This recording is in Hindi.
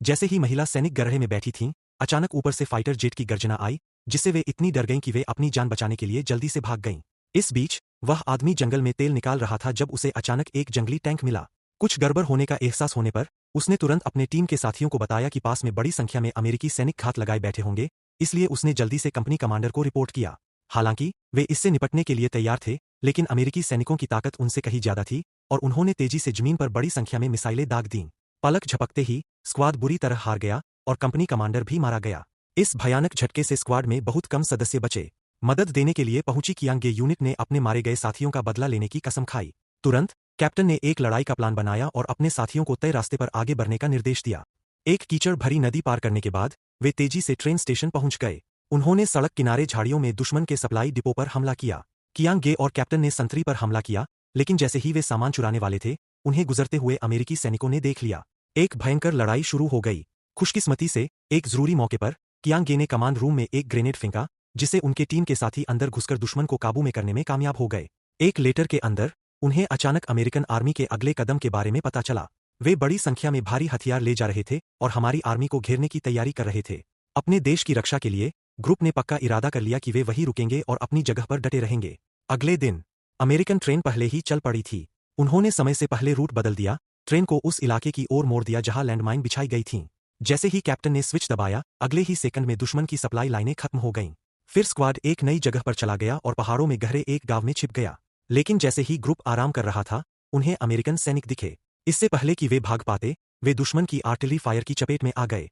जैसे ही महिला सैनिक गरहें में बैठी थीं, अचानक ऊपर से फाइटर जेट की गर्जना आई, जिससे वे इतनी डर गईं कि वे अपनी जान बचाने के लिए जल्दी से भाग गईं। इस बीच वह आदमी जंगल में तेल निकाल रहा था जब उसे अचानक एक जंगली टैंक मिला। कुछ गड़बड़ होने का एहसास होने पर उसने तुरंत अपने टीम के साथियों को बताया कि पास में बड़ी संख्या में अमेरिकी सैनिक घात लगाए बैठे होंगे, इसलिए उसने जल्दी से कंपनी कमांडर को रिपोर्ट किया। हालांकि वे इससे निपटने के लिए तैयार थे, लेकिन अमेरिकी सैनिकों की ताकत उनसे कहीं ज्यादा थी और उन्होंने तेजी से जमीन पर बड़ी संख्या में मिसाइलें दाग दीं। पलक झपकते ही स्क्वाड बुरी तरह हार गया और कंपनी कमांडर भी मारा गया। इस भयानक झटके से स्क्वाड में बहुत कम सदस्य बचे। मदद देने के लिए पहुंची कियांगे यूनिट ने अपने मारे गए साथियों का बदला लेने की कसम खाई। तुरंत कैप्टन ने एक लड़ाई का प्लान बनाया और अपने साथियों को तय रास्ते पर आगे बढ़ने का निर्देश दिया। एक कीचड़ भरी नदी पार करने के बाद वे तेजी से ट्रेन स्टेशन पहुंच गए। उन्होंने सड़क किनारे झाड़ियों में दुश्मन के सप्लाई डिपो पर हमला किया। कियांगे और कैप्टन ने संतरी पर हमला किया, लेकिन जैसे ही वे सामान चुराने वाले थे, उन्हें गुजरते हुए अमेरिकी सैनिकों ने देख लिया। एक भयंकर लड़ाई शुरू हो गई। खुशकिस्मती से एक जरूरी मौके पर कियांगे ने कमांड रूम में एक ग्रेनेड फेंका, जिसे उनके टीम के साथी अंदर घुसकर दुश्मन को काबू में करने में कामयाब हो गए। एक लेटर के अंदर उन्हें अचानक अमेरिकन आर्मी के अगले कदम के बारे में पता चला। वे बड़ी संख्या में भारी हथियार ले जा रहे थे और हमारी आर्मी को घेरने की तैयारी कर रहे थे। अपने देश की रक्षा के लिए ग्रुप ने पक्का इरादा कर लिया कि वे वहीं रुकेंगे और अपनी जगह पर डटे रहेंगे। अगले दिन अमेरिकन ट्रेन पहले ही चल पड़ी थी। उन्होंने समय से पहले रूट बदल दिया, ट्रेन को उस इलाके की ओर मोड़ दिया जहां लैंडमाइन बिछाई गई थीं। जैसे ही कैप्टन ने स्विच दबाया, अगले ही सेकंड में दुश्मन की सप्लाई लाइनें खत्म हो गईं। फिर स्क्वाड एक नई जगह पर चला गया और पहाड़ों में गहरे एक गांव में छिप गया। लेकिन जैसे ही ग्रुप आराम कर रहा था, उन्हें अमेरिकन सैनिक दिखे। इससे पहले कि वे भाग पाते, वे दुश्मन की आर्टिलरी फायर की चपेट में आ गए।